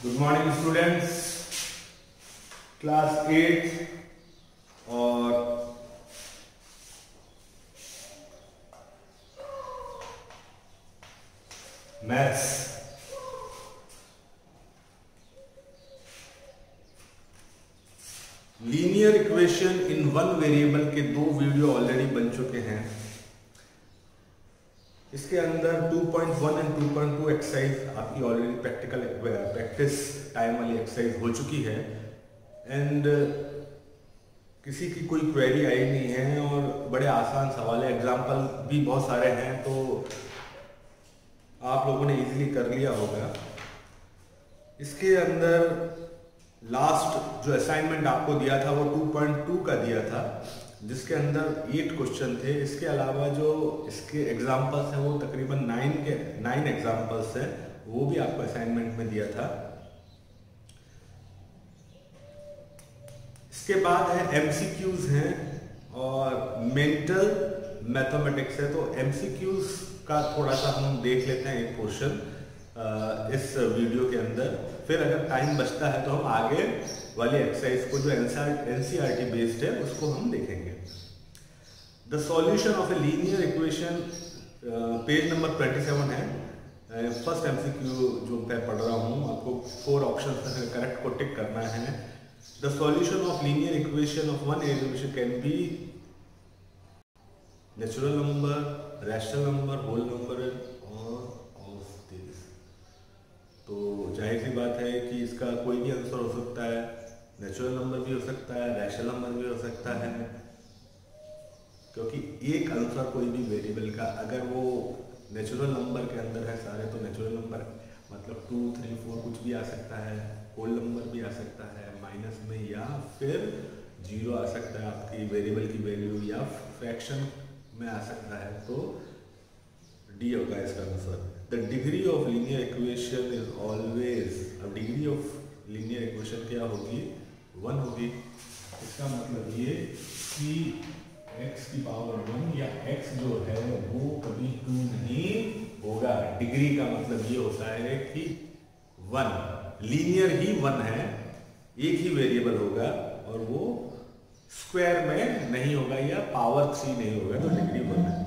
Good morning students, class 8 और maths. Linear equation in one variable के दो video already बन चुके हैं। इसके अंदर 2.1 एंड 2.2 एक्सरसाइज आपकी ऑलरेडी प्रैक्टिस टाइम वाली एक्सरसाइज हो चुकी है एंड किसी की कोई क्वेरी आई नहीं है और बड़े आसान सवाल है, एग्जाम्पल भी बहुत सारे हैं तो आप लोगों ने इजीली कर लिया होगा। इसके अंदर लास्ट जो असाइनमेंट आपको दिया था वो 2.2 का दिया था जिसके अंदर 8 क्वेश्चन थे। इसके अलावा जो इसके एग्जाम्पल्स हैं वो तकरीबन 9 एग्जाम्पल्स हैं, वो भी आपको असाइनमेंट में दिया था। इसके बाद है एमसीक्यूज हैं और मेंटल मैथमेटिक्स है। तो एमसीक्यूज का थोड़ा सा हम देख लेते हैं एक पोर्शन इस वीडियो के अंदर, फिर अगर टाइम बचता है तो हम आगे वाली एक्सरसाइज को जो एनसीईआरटी बेस्ड है उसको हम देखेंगे। The solution of a linear equation, page number 27 है। फर्स्ट एमसीक्यू जो मैं पढ़ रहा हूँ, आपको 4 ऑप्शन करेक्ट को टिक करना है। The solution of linear equation of one equation can be natural number, rational number, whole number और ऑफ दिस। तो जाहिर सी बात है कि इसका कोई भी आंसर हो सकता है, नेचुरल नंबर भी हो सकता है, रैशनल नंबर भी हो सकता है, क्योंकि एक आंसर कोई भी वेरिएबल का अगर वो नेचुरल नंबर के अंदर है सारे, तो नेचुरल नंबर मतलब 2, 3, 4 कुछ भी आ सकता है, होल नंबर भी आ सकता है माइनस में, या फिर 0 आ सकता है आपकी वेरिएबल की वैल्यू, या फ्रैक्शन में आ सकता है। तो डी होगा इसका answer. The degree of linear equation is always, अब डिग्री ऑफ लीनियर इक्वेशन क्या होगी? 1 होगी। इसका मतलब ये कि x की पावर 1 या x जो है वो कभी 2 नहीं होगा। डिग्री का मतलब ये होता है कि 1 लीनियर ही 1 है, एक ही वेरिएबल होगा और वो स्क्वायर में नहीं होगा या पावर 3 नहीं होगा, तो डिग्री 1 है।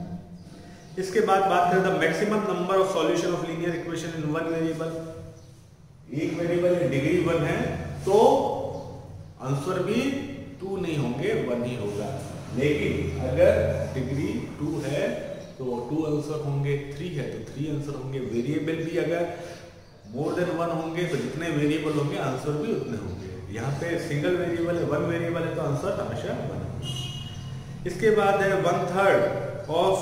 इसके बाद बात करें the maximum number of solution of linear equation in one variable. एक वेरिएबल डिग्री 1 है तो आंसर भी 2 नहीं होंगे, 1 ही होगा। लेकिन अगर डिग्री 2 है तो 2 आंसर होंगे, 3 है तो 3 आंसर होंगे। वेरिएबल भी अगर मोर देन 1 होंगे तो जितने वेरिएबल होंगे आंसर भी उतने होंगे। यहाँ पे सिंगल वेरिएबल है, 1 वेरिएबल है तो आंसर हमेशा 1 होगा। इसके बाद है 1/3 of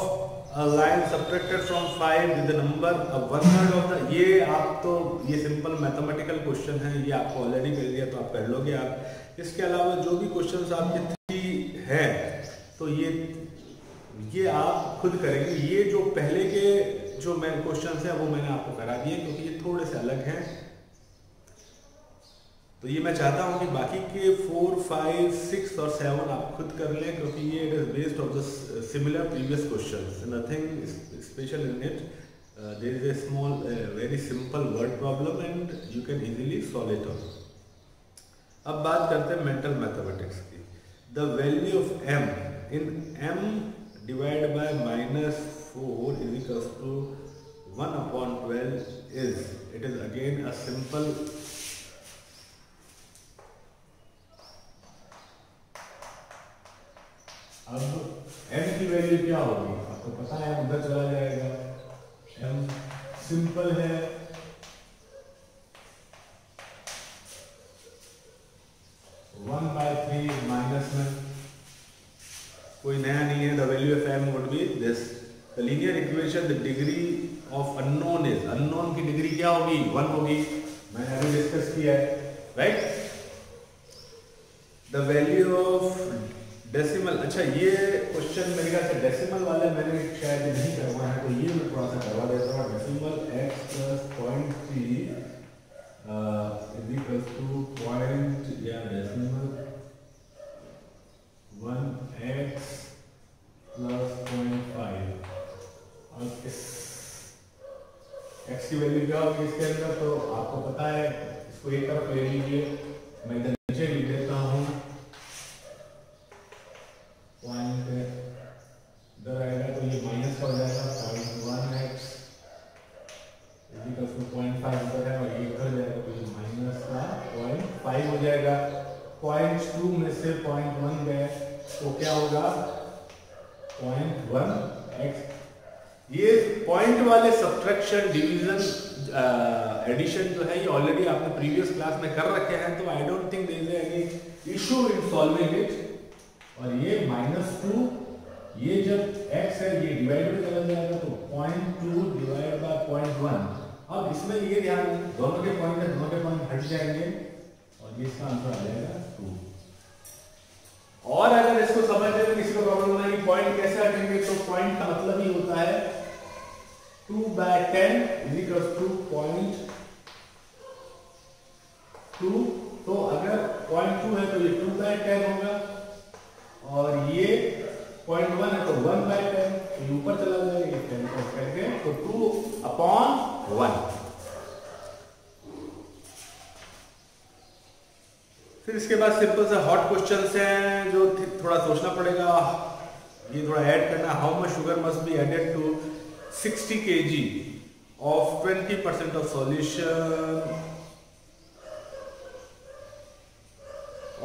a line subtracted from 5 with the number of 1/3 of the, ये आप तो ये सिंपल मैथमेटिकल क्वेश्चन है, ये आपको ऑलरेडी कर दिया तो आप कर लोगे आप। इसके अलावा जो भी क्वेश्चंस आपके 3 है तो ये आप खुद करेंगे। ये जो पहले के जो मैं क्वेश्चंस है वो मैंने आपको करा दिए क्योंकि ये थोड़े से अलग हैं। तो ये मैं चाहता हूं कि बाकी के 4, 5, 6 और 7 आप खुद कर लें क्योंकि ये it is based of the similar previous questions, nothing special in it. There is a small very simple word problem and you can easily solve it out. अब बात करते हैं मेंटल मैथमेटिक्स की। The value of m in m divide by -4 is equal to 1/12 is, it is again a simple अब m की value क्या होगी आपको पता है, उधर चला जाएगा। m सिंपल है, (1/3) माइनस में कोई नया नहीं है। The value of m would be this. The linear equation the degree of unknown is, unknown की डिग्री क्या होगी? 1 होगी, मैंने अभी डिस्कस किया है, right. The value of decimal, अच्छा ये क्वेश्चन मेरे ख्याल से डेसिमल वाले मैंने शायद नहीं करवाया है तो ये मैं थोड़ा सा करवा देता हूँ। Decimal x + 0.3 is equal two point या डेसिमल 1x + 0.5। अब इस x की वैल्यू क्या होगी इसके अंदर, तो आपको पता है इसको एक तरफ ले लीजिए, मैं इधर नीचे लिख देता हूँ, पॉइंट इधर आएगा तो ये माइनस का हो जाएगा 0.1x इक्वल टू 0.5 इधर है, और ये इधर जाएगा तो ये माइनस का 0.5 हो जाएगा। 0.2 में से 0.1 गए तो क्या होगा 0.1x। ये पॉइंट वाले सब्ट्रैक्शन, डिवीजन, एडिशन जो है ये ऑलरेडी आपने प्रीवियस क्लास में कर रखे हैं, तो I don't think there is any issue in solving it. और ये -2, ये जब x है ये डिवाइड में चला जाएगा तो 0.2 डिवाइड बाय 0.1। अब इसमें ये ध्यान, दोनों के पॉइंट हट जाएंगे और ये इसका आंसर आ जाएगा 2। और अगर इसको समझने में किसी को प्रॉब्लम नहीं कि पॉइंट कैसे हटेंगे, तो पॉइंट का मतलब ही होता है 2/10 इज इक्वल टू 0.2। तो अगर 0.2 है तो ये 2/10 होगा, और ये 0.1 है तो 1/10, तो ऊपर चला जाएगा, ये 10 को करके तो 2/1। फिर इसके बाद सिंपल सा हॉट क्वेश्चंस हैं जो थोड़ा सोचना पड़ेगा, ये थोड़ा ऐड करना। How much sugar must be added to 60 kg of 20% of solution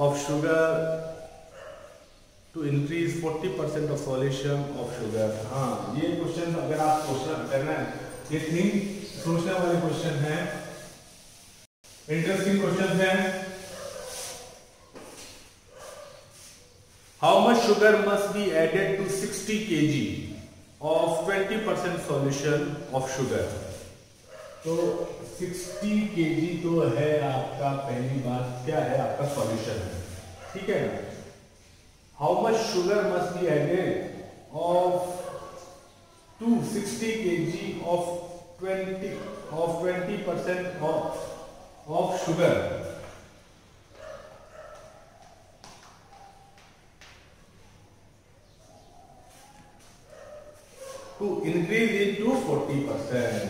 of sugar to increase 40% of solution of sugar। हाँ, ये क्वेश्चन अगर आप सोचना करना है, ये 3 सोचने वाले क्वेश्चन हैं, इंटरेस्टिंग क्वेश्चन हैं। How much sugar must be added to 60 kg of 20% solution of sugar? तो 60 kg तो है आपका, पहली बात क्या है आपका सॉल्यूशन है, ठीक है ना। How much sugar must be added to 60 kg of 20% of sugar to increase it to 40%?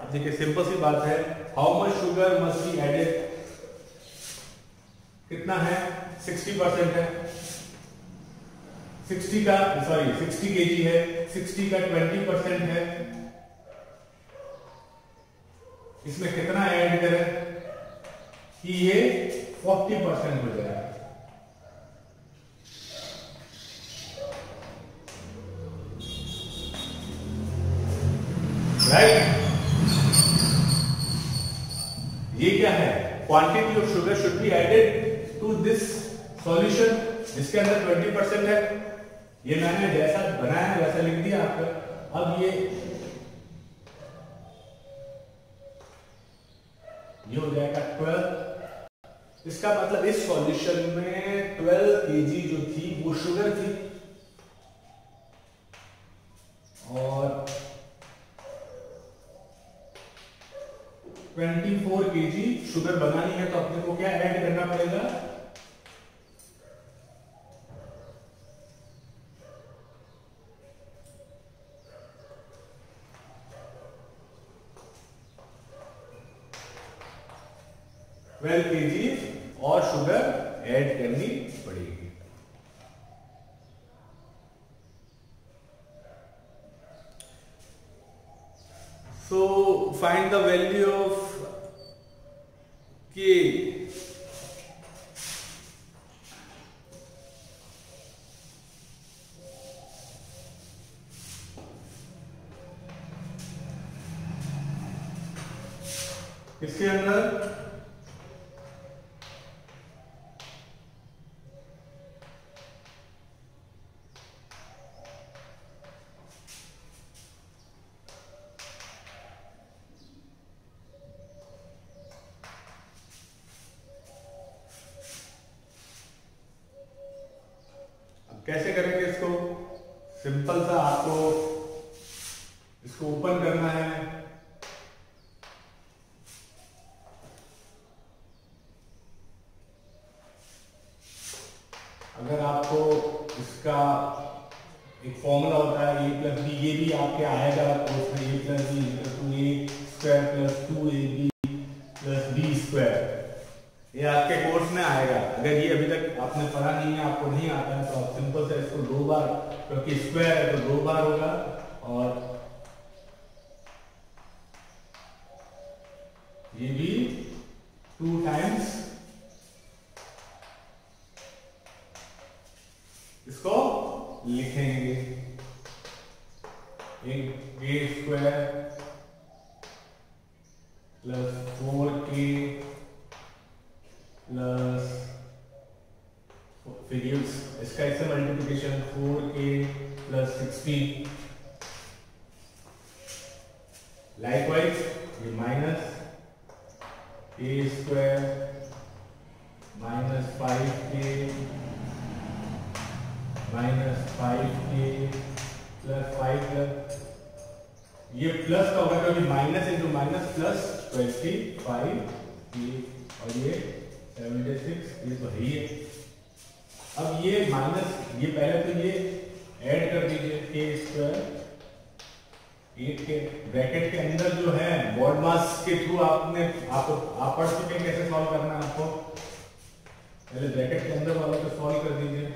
अब देखिए सिंपल सी बात है, how much sugar must be added, कितना है 60% है, 60 kg है, 60 का 20% है, इसमें कितना ऐड करें कि ये 40% हो जाए। राइट, ये क्या है, quantity of sugar should be added to this solution जिसके अंदर 20% है। ये मैंने जैसा बनाया है वैसा लिख दिया आपका। अब ये हो जाएगा 12। इसका मतलब इस सॉल्यूशन में 12 kg जो थी वो शुगर थी, और 24 kg शुगर बनानी है, तो अपने को क्या ऐड करना पड़ेगा, kg और शुगर ऐड करनी पड़ेगी। So find the value of K इसके अंदर कैसे करेंगे इसको, सिंपल सा आपको इसको ओपन करना है, अगर आपको इसका एक फॉर्मूला होता है a प्लस बी, ये भी आपके आएगा कोर्स में, a plus b equal to a square plus 2ab plus b square, ये आपके कोर्स में आएगा। अगर ये अभी तक आपने पढ़ा नहीं है, आपको नहीं आता है, तो आप सिंपल से इसको 2 बार, क्योंकि स्क्वायर है तो 2 बार होगा, और ये भी 2 टाइम्स इसको लिखेंगे, एक ए स्क्वायर प्लस 4k प्लस, फिर इसका इससे मल्टीप्लिकेशन 4k प्लस 16, लाइकवाइज ये minus a square minus 5k minus 5k plus 5 plus, ये प्लस का होगा क्योंकि minus into minus plus 25k, और ये 76, ये तो है ही है। अब ये माइनस, ये पहले तो ये ऐड कर दीजिए, k स्क्वायर 8 के ब्रैकेट के अंदर जो है बॉड मास के थ्रू आप पढ़ चुके हैं कैसे सॉल्व करना है आपको, पहले ब्रैकेट के अंदर वाला को सॉल्व कर दीजिए।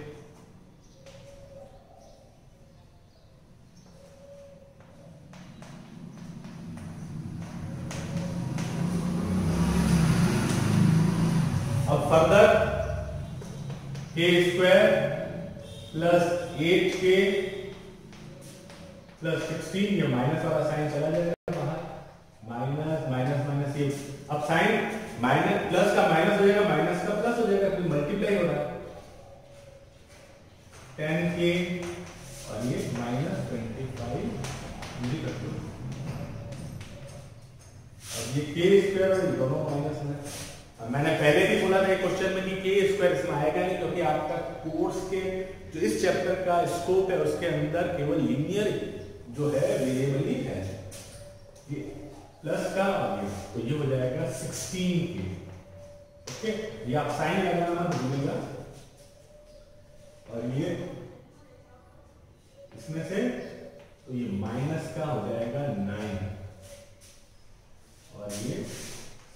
अब further k square plus 8k plus 16, ये माइनस वाला साइन चला जाएगा बाहर, माइनस माइनस माइनस, ये अब साइन माइनस प्लस का माइनस हो जाएगा, माइनस का प्लस हो जाएगा, तो मल्टीप्लाई हो रहा है 10k और ये माइनस 25 कर दो, अब ये k स्क्वायर और दोनों माइनस में। मैंने पहले भी बोला था क्वेश्चन में कि k स्क्वायर इसमें आएगा नहीं, क्योंकि आपका कोर्स के जो इस चैप्टर का स्कोप है उसके अंदर केवल लीनियर जो है वेरिएबल ही है, ये प्लस का और ये, तो ये हो जाएगा 16k। ओके, ये आप साइन लगाना मत भूलिएगा, और ये इसमें से तो ये माइनस का हो जाएगा 9 और ये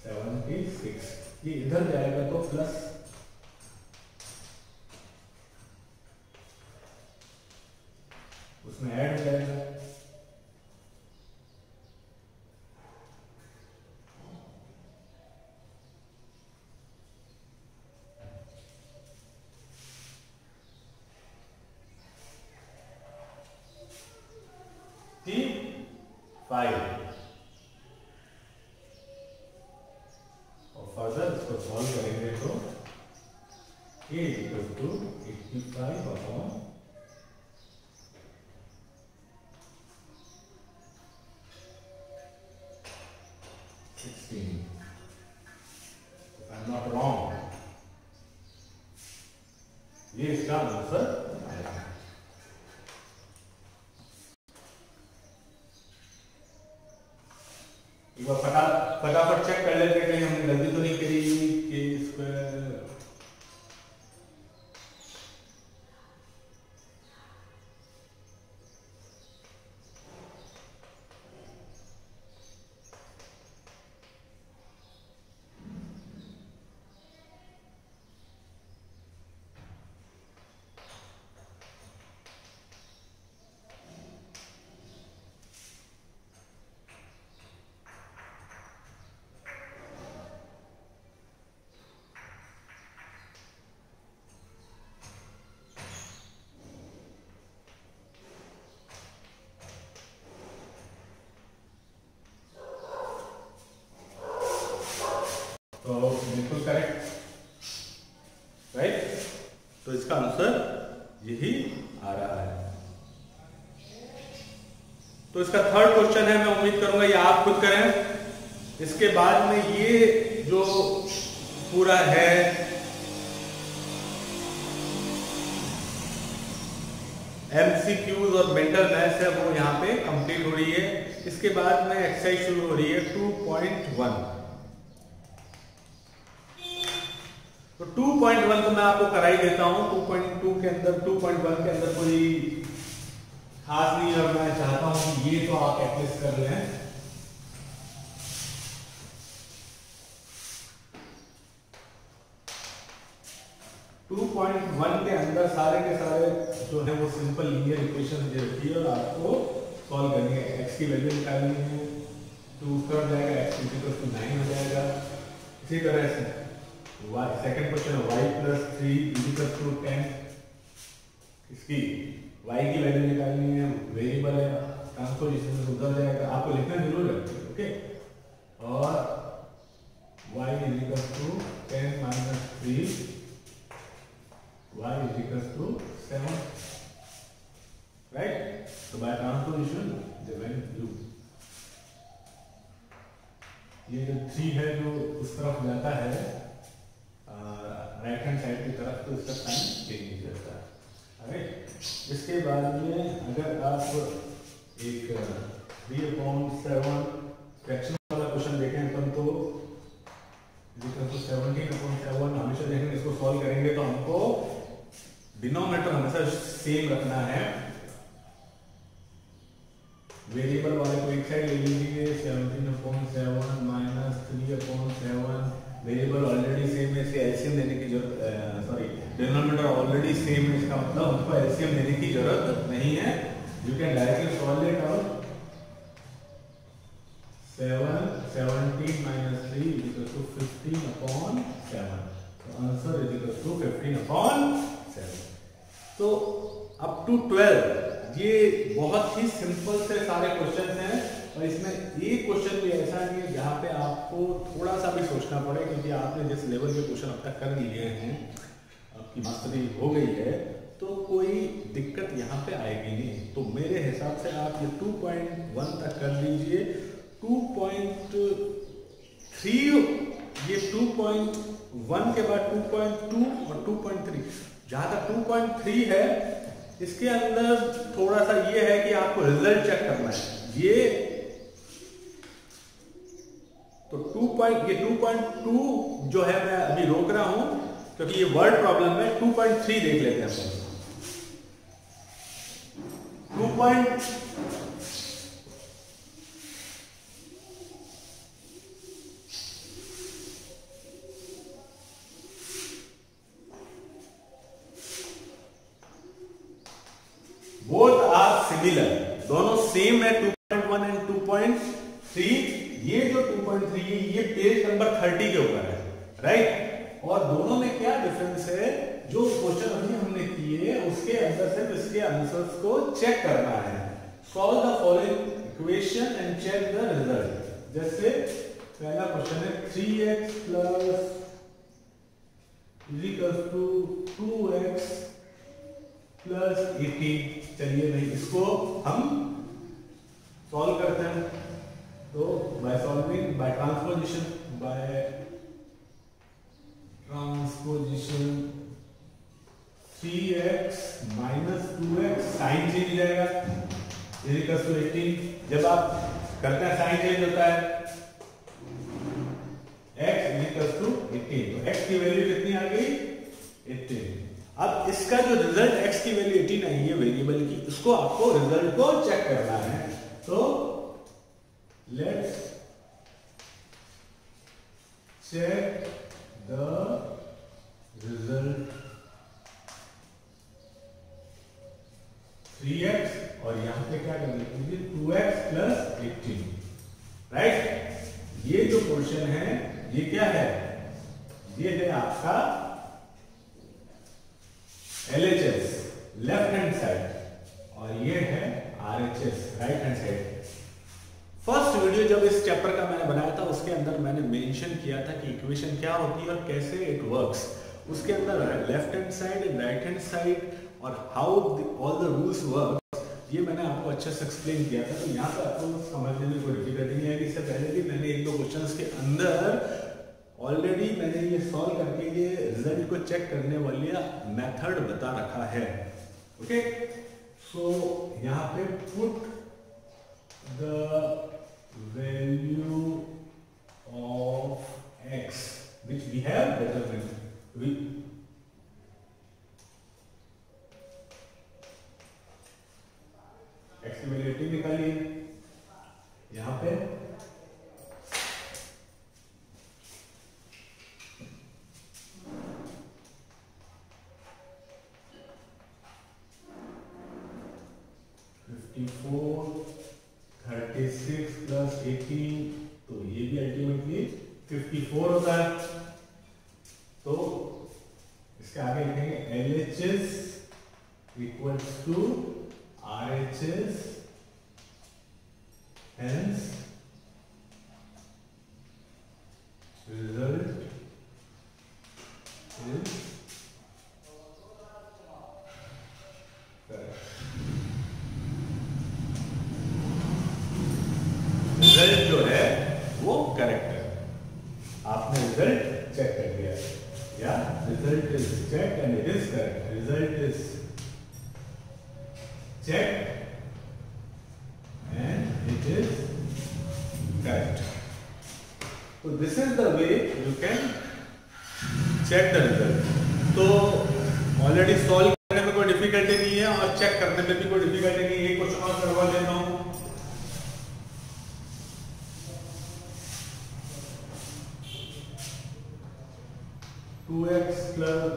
76, ये इधर जाएगा तो प्लस, उसमें ऐड हो जाएगा, ठीक 5, फर्दर इसको सॉल्व करेंगे तो a equal to 85 upon 16, I am not wrong, ये इसका आंसर आएगा। एक बार फटाफट चेक कर लेते हैं कहीं हमने गलती तो नहीं करी, k स्क्वायर तो बिल्कुल करेक्ट, राइट, तो इसका आंसर यही आ रहा है। तो इसका थर्ड क्वेश्चन है, मैं उम्मीद करूंगा ये आप खुद करें। इसके बाद में ये जो पूरा है MCQs और मेंटल मैथ्स है वो यहाँ पे कंप्लीट हो रही है। इसके बाद में एक्सरसाइज शुरू हो रही है 2.1। तो 2.1 तो मैं आपको करा ही देता हूं। 2.2 के अंदर 2.1 के अंदर कोई खास नहीं है और मैं चाहता हूं कि ये तो आप एटलीस्ट कर लें। टू पॉइंट वन के अंदर सारे के सारे जो है वो सिंपल लीनियर इक्वेशन दे रखी है और आपको सॉल्व करनी है। x की वैल्यू निकालनी है, 2 कर जाएगा, x इक्वल टू 9 हो जाएगा। इसी तरह से सेकंड क्वेश्चन है y प्लस 3 इक्वल टू 10। इसकी y की वैल्यू निकालनी है, वेरिएबल है, ट्रांसपोजिशन से उधर जाएगा, आपको लिखना जरूर है, ओके। और y equal to 10 minus 3 y is equals to 7, right? So by transposition, the value ये जो 3 है जो उस तरफ जाता है राइट हैंड साइड की तरफ, तो इसका साइन चेंज हो जाता है, राइट। इसके बाद में अगर आप एक 3/7 फ्रैक्शन वाला क्वेश्चन देखें अपन तो 17/7 हमेशा देखेंगे, इसको सॉल्व करेंगे तो हमको डिनोमिनेटर हमेशा सेम रखना है। वेरिएबल वाले को एक साइड ले लीजिए, 17/7 माइनस 3/7। वेरिएबल ऑलरेडी सेम है, इसे एलसीएम देने की जरूरत, सॉरी डिनोमिनेटर ऑलरेडी सेम है, इसका मतलब हमको एलसीएम देने की जरूरत नहीं है। You can directly solve it out. 17 minus 3 equal to 15/7। तो आंसर इज इक्वल टू 15/7। तो अप टू 12 ये बहुत ही सिंपल से सारे क्वेश्चन हैं और इसमें एक क्वेश्चन भी ऐसा नहीं है जहां पे आपको थोड़ा सा भी सोचना पड़े, क्योंकि आपने जिस लेवल के क्वेश्चन अब तक कर लिए हैं, आपकी मास्टरी हो गई है, तो कोई दिक्कत यहाँ पे आएगी नहीं। तो मेरे हिसाब से आप ये 2.1 तक कर लीजिए। 2.3 ये 2.1 के बाद 2.2 और 2.3, जहां तक 2.3 है इसके अंदर थोड़ा सा ये है कि आपको रिजल्ट चेक करना है। ये तो 2.2 जो है मैं अभी रोक रहा हूं क्योंकि ये वर्ड प्रॉब्लम है। 2.3 देख लेते हैं अपन। 2. बोथ आर सिमिलर, दोनों सेम है, 2.1 एंड 2.3। ये जो 2.3 है ये पेज नंबर 30 के ऊपर है, राइट। और दोनों में क्या डिफरेंस है, जो क्वेश्चन अभी हमने किए उसके अंदर सिर्फ इसके आंसर्स को चेक करना है। Solve the following equation and check the result. जैसे पहला क्वेश्चन है 3x plus equal to 2x plus 18। चलिए भाई इसको हम सॉल्व करते हैं। तो by solving by transposition, three x minus 2x sign change हो जाएगा इक्वल टू 18। जब आप करते हैं साइन चेंज होता है, x इक्वल टू 18, तो x की वैल्यू कितनी आ गई 18। अब इसका जो रिजल्ट x की वैल्यू 18 आई है वेरिएबल की, उसको आपको रिजल्ट को चेक करना है। तो let's check the result. 3x और यहां पे क्या करना है 2x प्लस 18, राइट। ये जो क्वेश्चन है ये क्या है, ये है आपका LHS लेफ्ट हैंड साइड और ये है RHS right hand side. First video जब इस चैप्टर का मैंने बनाया था उसके अंदर मैंने मेंशन किया था कि इक्वेशन क्या होती है और कैसे इट वर्क्स। उसके अंदर left hand side and right hand side और how all the rules work, ये मैंने आपको अच्छे से एक्सप्लेन किया था। तो यहाँ पर आपको समझने में कोई डिफिकल्टी नहीं आएगी। इससे पहले भी मैंने एक दो क्वेश्चंस के अंदर ऑलरेडी मैंने ये सॉल्व करके ये रिजल्ट को चेक करने वाली मेथड बता रखा है, ओके। सो यहाँ पे put the value of x which we have determined, x की वैल्यू 18 निकालिए यहां पे। फोर 36 प्लस 18, तो ये भी अल्टीमेटली 54 होता है। तो इसके आगे लिखेंगे LHS equals to RHS, hence result is correct। Result जो है वो करेक्ट है, आपने रिजल्ट चेक कर दिया या result is check and it is correct. Result is check and it is correct. तो this is the way you can check the result. तो ऑलरेडी सॉल्व करने में कोई डिफिकल्टी नहीं है और चेक करने में भी कोई डिफिकल्टी नहीं है। एक क्वेश्चन और करवा देता हूं। टू एक्स प्लस,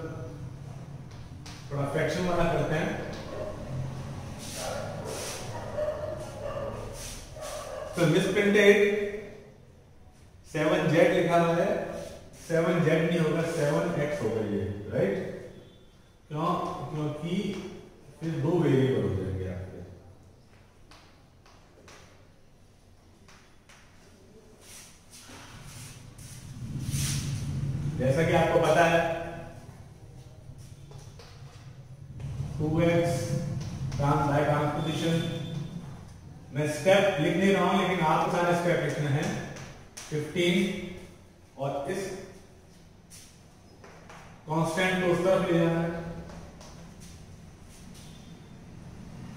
थोड़ा फ्रैक्शन वाला करते हैं। तो मिसप्रिंटेड 7z लिखा हुआ है, 7z नहीं होगा 7x होगा ये, राइट? क्यों? क्योंकि फिर दो वेरिएबल हो जाएंगे आपके। जैसा कि आपको पता है 2x बाय ट्रांसपोजिशन, मैं स्टेप लिख नहीं रहा हूं लेकिन आपको सारे स्टेप लिखने हैं। 15 और इस कांस्टेंट को उस तरफ ले जाना है।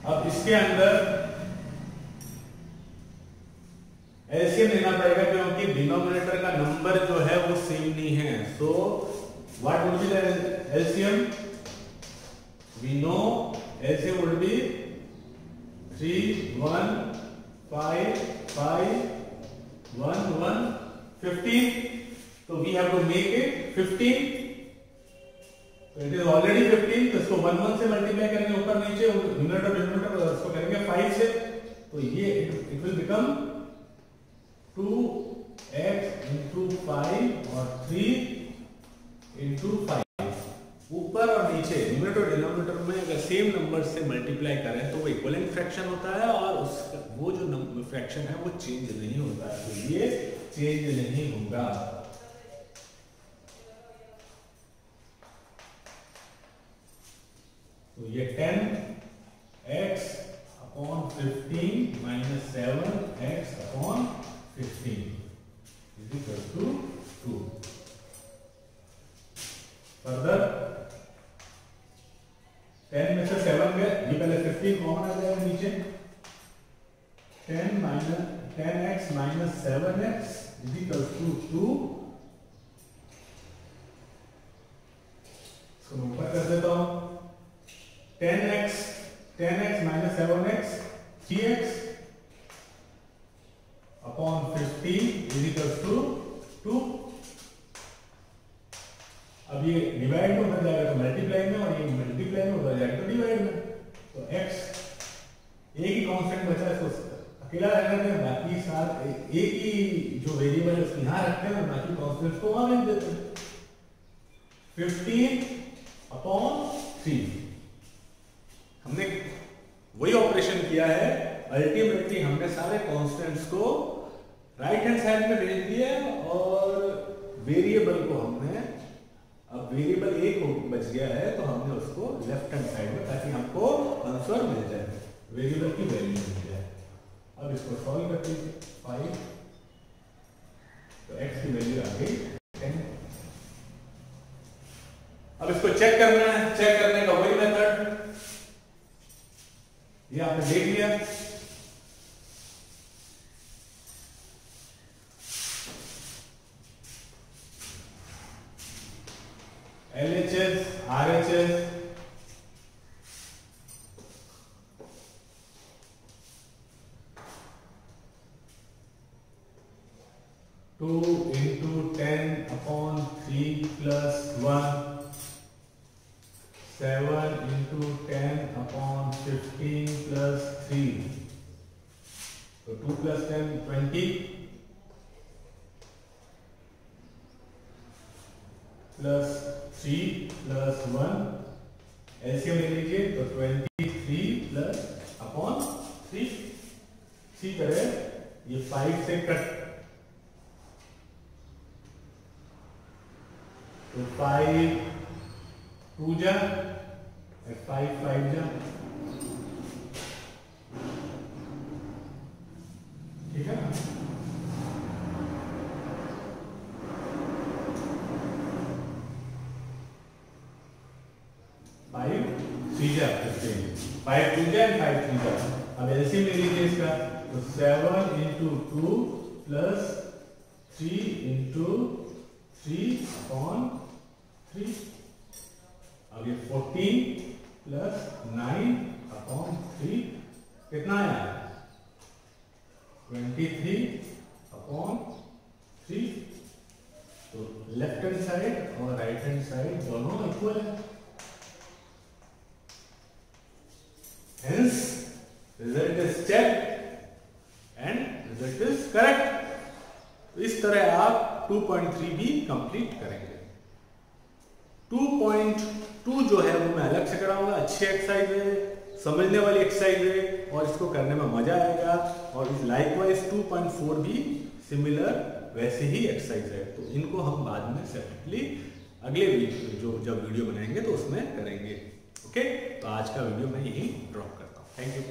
अब इसके अंदर एलसीएम लेना पड़ेगा क्योंकि डिनोमिनेटर का नंबर जो है वो सेम नहीं है। So what would be the LCM? We know LCM would be 3 1 5 5 1 1 15। तो we have to make it 15। तो इट इज ऑलरेडी 15, तो इसको 1 1 से मल्टीप्लाई करेंगे ऊपर नीचे, न्यूमरेटर डिनोमिनेटर इसको करेंगे 5 से। तो ये it will become 2x into 5 और 3 into 5। ऊपर और नीचे न्यूमरेटर और डिनोमिनेटर में अगर सेम नंबर से मल्टीप्लाई करें तो वो इक्विवेलेंट फ्रैक्शन होता है और उसका वो जो फ्रैक्शन है वो चेंज नहीं होता है। तो ये चेंज नहीं होगा। तो ये 10x upon 15 minus 7x upon 15 is equal to 2। Further 10 में से 7 गए, ये पहले 15 कॉमन आ जाएगा नीचे। 10x minus 7x is equal to 2। इसको मैं ऊपर कर देता हूं। 10x minus 7x 3x upon 15 is equal to 2। अब ये डिवाइड में उधर जाएगा तो मल्टीप्लाई में, और ये मल्टीप्लाई में उधर जाएगा तो डिवाइड में। तो x एक ही कांस्टेंट बचा है, तो अकेला रहने दें, बाकी साथ एक ही जो वेरिएबल है उसको यहां रखते हैं और बाकी कांस्टेंट्स को वहां लिख देते हैं। 15 अपॉन 3 हमने वही ऑपरेशन किया है। अल्टीमेटली हमने सारे कांस्टेंट्स को राइट हैंड साइड में भेज दिया और वेरिएबल को हमने, अब वेरिएबल एक बच गया है तो हमने उसको लेफ्ट हैंड साइड में, ताकि हमको आंसर मिल जाए, वेरिएबल की वैल्यू मिल जाए। अब इसको सॉल्व कर दीजिए। 5 तो x की वैल्यू आ गई 10। अब इसको चेक करना है। चेक करने का वही मेथड ये आपने देख लिया। LHS, RHS, two into 10/3 plus 1, 7 into 10/15 plus 3, तो 2 प्लस 10 20 प्लस 3 प्लस 1, एलसीएम ले लीजिए तो 23 प्लस अपॉन 3। इसी तरह ये 5 से कट, तो 5 2 जा, 5 5 जा, ठीक है ना। 5 3 जा 15, 5 2 जा, 5 3 जा। अब एलसीएम ले लीजिए इसका, तो 7 इंटू 2 प्लस 3 इंटू 3/3। अब ये 14 प्लस 9/3 कितना आया? 23/3। तो लेफ्ट हैंड साइड और राइट हैंड साइड दोनों इक्वल है, hence result is check and result is correct. तो इस तरह आप 2.3 भी कंप्लीट करेंगे। 2.2 जो है वो मैं अलग से कराऊंगा। अच्छी एक्सरसाइज है, समझने वाली एक्सरसाइज है और इसको करने में मजा आएगा। और लाइकवाइज 2.4 भी सिमिलर वैसे ही एक्सरसाइज है, तो इनको हम बाद में सेपरेटली अगले वीडियो जब वीडियो बनाएंगे तो उसमें करेंगे। ओके, तो आज का वीडियो मैं यही ड्रॉप करता हूँ। Thank you.